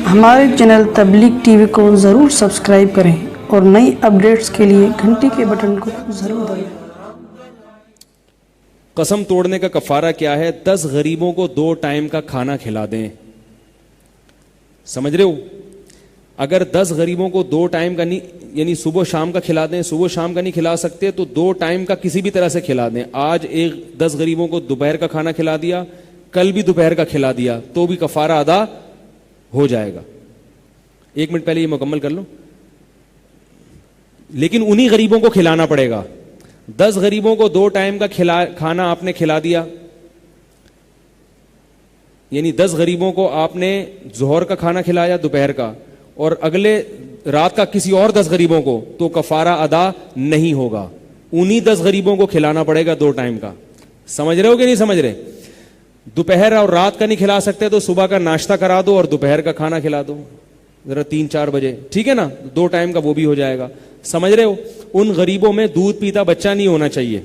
ہمارے چینل تبلیغ T V کو ضرور سبسکرائب کریں اور نئی اپڈیٹس کے لیے گھنٹی کے بٹن کو ضرور دبائیں۔ قسم توڑنے کا کفارہ کیا ہے؟ 10 غریبوں کو 2 ٹائم کا کھانا کھلا دیں۔ سمجھ رہے ہو؟ اگر 10 غریبوں کو 2 ٹائم کا نہیں، یعنی صبح شام کا کھلا دیں، صبح شام کا نہیں کھلا سکتے تو 2 ٹائم کا کسی بھی طرح سے کھلا دیں۔ آج 10 غریبوں کو دوپہر کا کھانا کھلا دیا، کل بھی دوپہر کا کھلا دیا تو بھی کفارہ ادا ہو جائے گا۔ 1 منٹ پہلے یہ مکمل کر لو۔ لیکن انہی غریبوں کو کھلانا پڑے گا۔ 10 غریبوں کو 2 ٹائم کا کھانا آپ نے کھلا دیا، یعنی 10 غریبوں کو آپ نے ظہر کا کھانا کھلایا، دوپہر کا، اور اگلے رات کا کسی اور 10 غریبوں کو، تو کفارہ ادا نہیں ہوگا۔ انہی 10 غریبوں کو کھلانا پڑے گا 2 ٹائم کا۔ سمجھ رہے ہو کہ نہیں سمجھ رہے؟ دوپہر اور رات کا نہیں کھلا سکتے تو صبح کا ناشتہ کرا دو اور دوپہر کا کھانا کھلا دو ذرا 3-4 بجے، ٹھیک ہے نا؟ 2 ٹائم کا وہ بھی ہو جائے گا۔ سمجھ رہے ہو؟ ان غریبوں میں دودھ پیتا بچہ نہیں ہونا چاہیے،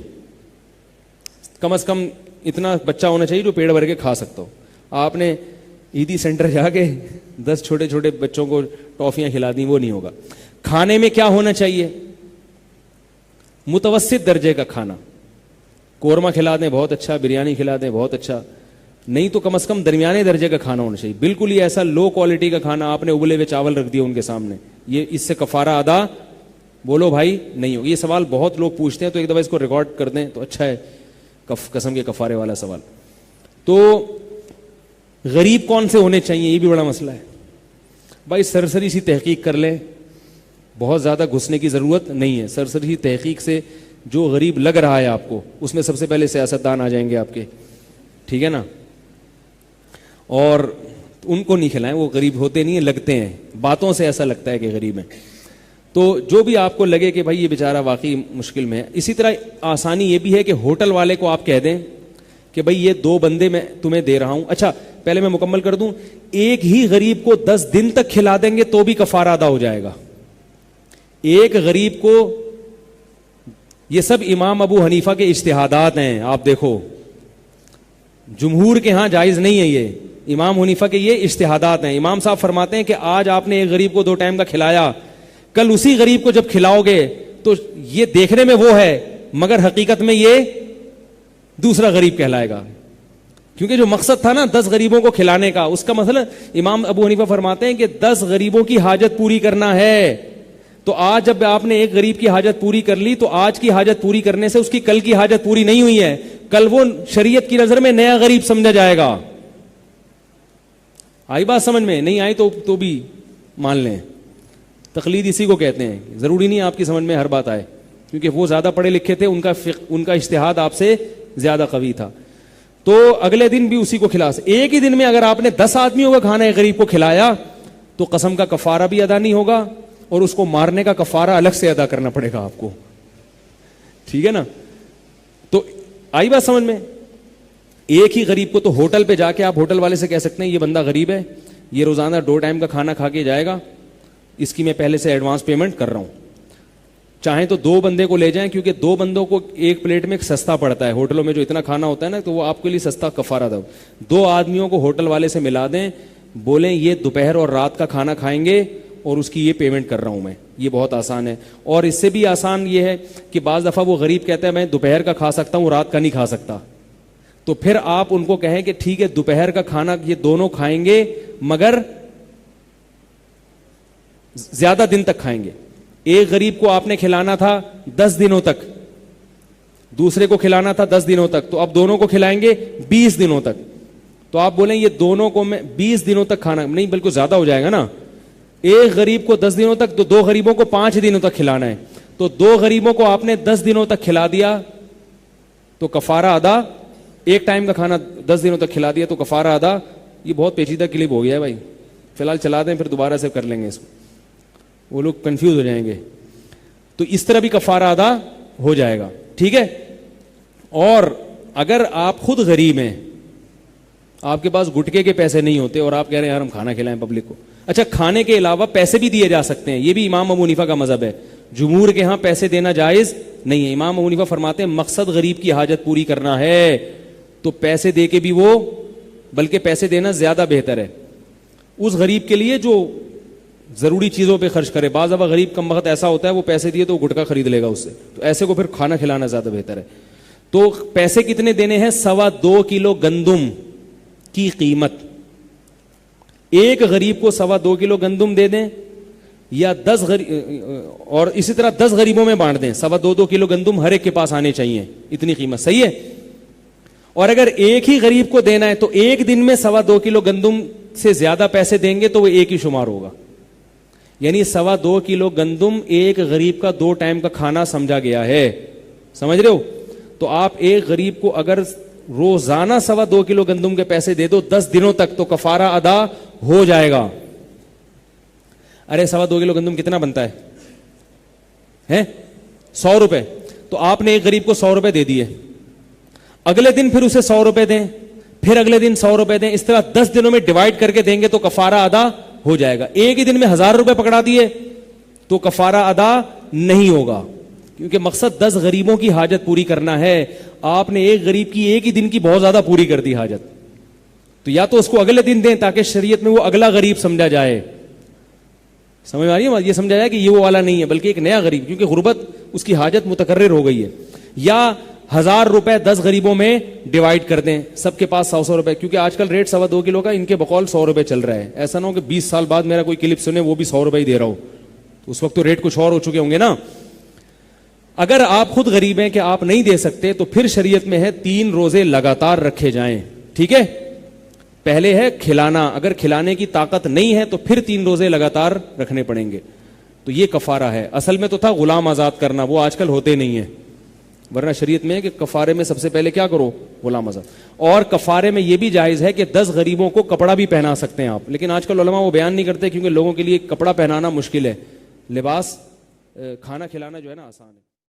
کم از کم اتنا بچہ ہونا چاہیے جو پیٹ بھر کے کھا سکتا ہو۔ آپ نے عیدی سینٹر جا کے 10 چھوٹے چھوٹے بچوں کو ٹافیاں کھلا دیں، وہ نہیں ہوگا۔ کھانے میں کیا ہونا چاہیے؟ متوسط درجے کا کھانا۔ قورمہ کھلا دیں بہت اچھا، بریانی کھلا دیں بہت اچھا، نہیں تو کم از کم درمیانے درجے کا کھانا ہونا چاہیے۔ بالکل ہی ایسا لو کوالٹی کا کھانا آپ نے ابلے ہوئے چاول رکھ دیا ان کے سامنے، یہ اس سے کفارہ ادا بولو بھائی نہیں ہوگا۔ یہ سوال بہت لوگ پوچھتے ہیں تو ایک دفعہ اس کو ریکارڈ کر دیں تو اچھا ہے، قسم کے کفارے والا سوال۔ تو غریب کون سے ہونے چاہیے یہ بھی بڑا مسئلہ ہے بھائی۔ سرسری سی تحقیق کر لیں، بہت زیادہ گھسنے کی ضرورت نہیں ہے۔ سرسری تحقیق سے جو غریب لگ رہا ہے آپ کو، اس میں سب سے پہلے سیاستدان آ جائیں گے آپ کے، ٹھیک ہے نا؟ اور ان کو نہیں کھلائیں، وہ غریب ہوتے نہیں ہیں، لگتے ہیں، باتوں سے ایسا لگتا ہے کہ غریب ہیں۔ تو جو بھی آپ کو لگے کہ بھائی یہ بیچارہ واقعی مشکل میں ہے۔ اسی طرح آسانی یہ بھی ہے کہ ہوٹل والے کو آپ کہہ دیں کہ بھائی یہ 2 بندے میں تمہیں دے رہا ہوں۔ اچھا پہلے میں مکمل کر دوں، ایک ہی غریب کو 10 دن تک کھلا دیں گے تو بھی کفارہ ادا ہو جائے گا۔ ایک غریب کو، یہ سب امام ابو حنیفہ کے اجتہادات ہیں، آپ دیکھو جمہور کے ہاں جائز نہیں ہے، یہ امام حنیفہ کے یہ اجتہادات ہیں۔ امام صاحب فرماتے ہیں کہ آج آپ نے ایک غریب کو 2 ٹائم کا کھلایا، کل اسی غریب کو جب کھلاؤ گے تو یہ دیکھنے میں وہ ہے مگر حقیقت میں یہ دوسرا غریب کہلائے گا، کیونکہ جو مقصد تھا نا 10 غریبوں کو کھلانے کا، اس کا مسئلہ امام ابو حنیفہ فرماتے ہیں کہ 10 غریبوں کی حاجت پوری کرنا ہے۔ تو آج جب آپ نے ایک غریب کی حاجت پوری کر لی تو آج کی حاجت پوری کرنے سے اس کی کل کی حاجت پوری نہیں ہوئی ہے، کل وہ شریعت کی نظر میں نیا غریب سمجھا جائے گا۔ آئی بات سمجھ میں؟ نہیں آئی تو بھی مان لیں، تقلید اسی کو کہتے ہیں۔ ضروری نہیں آپ کی سمجھ میں ہر بات آئے، کیونکہ وہ زیادہ پڑھے لکھے تھے، ان کا اجتہاد آپ سے زیادہ قوی تھا۔ تو اگلے دن بھی اسی کو کھلا سکتے۔ ایک ہی دن میں اگر آپ نے 10 آدمیوں کا کھانا ایک غریب کو کھلایا تو قسم کا کفارہ بھی ادا نہیں ہوگا اور اس کو مارنے کا کفارہ الگ سے ادا کرنا پڑے گا آپ کو، ٹھیک ہے نا؟ تو آئی بات سمجھ میں؟ ایک ہی غریب کو تو ہوٹل پہ جا کے آپ ہوٹل والے سے کہہ سکتے ہیں یہ بندہ غریب ہے، یہ روزانہ 2 ٹائم کا کھانا کھا کے جائے گا، اس کی میں پہلے سے ایڈوانس پیمنٹ کر رہا ہوں۔ چاہیں تو 2 بندے کو لے جائیں، کیونکہ 2 بندوں کو ایک پلیٹ میں سستا پڑتا ہے، ہوٹلوں میں جو اتنا کھانا ہوتا ہے نا تو وہ آپ کے لیے سستا کفارہ دو۔ 2 آدمیوں کو ہوٹل والے سے ملا دیں، بولیں یہ دوپہر اور رات کا کھانا کھائیں گے اور اس کی یہ پیمنٹ کر رہا ہوں میں۔ یہ بہت آسان ہے۔ اور اس سے بھی آسان یہ ہے کہ بعض دفعہ وہ غریب کہتا ہے میں دوپہر کا کھا سکتا ہوں، رات کا نہیں کھا سکتا، تو پھر آپ ان کو کہیں کہ ٹھیک ہے دوپہر کا کھانا یہ دونوں کھائیں گے مگر زیادہ دن تک کھائیں گے۔ ایک غریب کو آپ نے کھلانا تھا 10 دنوں تک، دوسرے کو کھلانا تھا 10 دنوں تک، تو اب دونوں کو کھلائیں گے 20 دنوں تک۔ تو آپ بولیں یہ دونوں کو میں 20 دنوں تک کھانا نہیں، بلکہ زیادہ ہو جائے گا نا۔ ایک غریب کو 10 دنوں تک تو 2 غریبوں کو 5 دنوں تک کھلانا ہے، تو 2 غریبوں کو آپ نے 10 دنوں تک کھلا دیا تو کفارہ ادا۔ ایک ٹائم کا کھانا 10 دنوں تک کھلا دیا تو کفارہ ادا۔ یہ بہت پیچیدہ کلپ ہو گیا ہے بھائی، فی الحال چلا دیں، پھر دوبارہ سے کر لیں گے اس کو، وہ لوگ کنفیوز ہو جائیں گے۔ تو اس طرح بھی کفارہ ادا ہو جائے گا، ٹھیک ہے؟ اور اگر آپ خود غریب ہیں، آپ کے پاس گٹکے کے پیسے نہیں ہوتے اور آپ کہہ رہے ہیں یار ہم کھانا کھلائیں پبلک کو، اچھا کھانے کے علاوہ پیسے بھی دیے جا سکتے ہیں، یہ بھی امام ابو حنیفہ کا مذہب ہے۔ جمہور کے ہاں پیسے دینا جائز نہیں ہے۔ امام ابو حنیفہ فرماتے ہیں مقصد غریب کی حاجت پوری کرنا ہے تو پیسے دے کے بھی وہ بلکہ پیسے دینا زیادہ بہتر ہے اس غریب کے لیے جو ضروری چیزوں پہ خرچ کرے. بعض دفعہ غریب کم وقت ایسا ہوتا ہے وہ پیسے دیے تو وہ گٹکا خرید لے گا اس سے, تو ایسے کو پھر کھانا کھلانا زیادہ بہتر ہے. تو پیسے کتنے دینے ہیں؟ 2.25 کلو گندم کی قیمت. ایک غریب کو 2.25 کلو گندم دے دیں یا 10 اور اسی طرح 10 غریبوں میں بانٹ دیں. 2.25 کلو گندم ہر ایک کے پاس آنے چاہیے, اتنی قیمت. صحیح ہے. اور اگر ایک ہی غریب کو دینا ہے تو ایک دن میں 2.25 کلو گندم سے زیادہ پیسے دیں گے تو وہ ایک ہی شمار ہوگا. یعنی 2.25 کلو گندم ایک غریب کا 2 ٹائم کا کھانا سمجھا گیا ہے. سمجھ رہے ہو؟ تو آپ ایک غریب کو اگر روزانہ 2.25 کلو گندم کے پیسے دے دو 10 دنوں تک تو کفارہ ادا ہو جائے گا. ارے 2.25 کلو گندم کتنا بنتا ہے 100 روپے. تو آپ نے ایک غریب کو 100 روپے دے دیے, اگلے دن پھر اسے 100 روپے دیں, پھر اگلے دن 100 روپے دیں, اس طرح 10 دنوں میں ڈیوائڈ کر کے دیں گے تو کفارہ ادا ہو جائے گا. ایک ہی دن میں 1000 روپے پکڑا دیے تو کفارہ ادا نہیں ہوگا, کیونکہ مقصد 10 غریبوں کی حاجت پوری کرنا ہے. آپ نے ایک غریب کی ایک ہی دن کی بہت زیادہ پوری کر دی حاجت, تو یا تو اس کو اگلے دن دیں تاکہ شریعت میں وہ اگلا غریب سمجھا جائے. سمجھ آ رہی ہے؟ یہ سمجھا جائے کہ یہ وہ والا نہیں ہے بلکہ ایک نیا غریب, کیونکہ غربت اس کی حاجت متکرر ہو گئی ہے. یا 1000 روپے 10 غریبوں میں ڈیوائڈ کر دیں, سب کے پاس 100 روپے, کیونکہ آج کل ریٹ 2.25 کلو کا ان کے بقول 100 روپے چل رہا ہے. ایسا نہ ہو کہ 20 سال بعد میرا کوئی کلپ سنے وہ بھی 100 روپے ہی دے رہا ہو, اس وقت تو ریٹ کچھ اور ہو چکے ہوں گے نا. اگر آپ خود غریب ہیں کہ آپ نہیں دے سکتے تو پھر شریعت میں ہے 3 روزے لگاتار رکھے جائیں. ٹھیک ہے, پہلے ہے کھلانا, اگر کھلانے کی طاقت نہیں ہے تو پھر 3 روزے لگاتار رکھنے پڑیں گے. تو یہ کفارہ ہے. اصل میں تو تھا غلام آزاد کرنا, وہ آج کل ہوتے نہیں ہیں, ورنہ شریعت میں ہے کہ کفارے میں سب سے پہلے کیا کرو؟ غلام آزاد. اور کفارے میں یہ بھی جائز ہے کہ 10 غریبوں کو کپڑا بھی پہنا سکتے ہیں آپ, لیکن آج کل علماء وہ بیان نہیں کرتے کیونکہ لوگوں کے لیے کپڑا پہنانا مشکل ہے. لباس کھانا کھلانا جو ہے نا آسان ہے.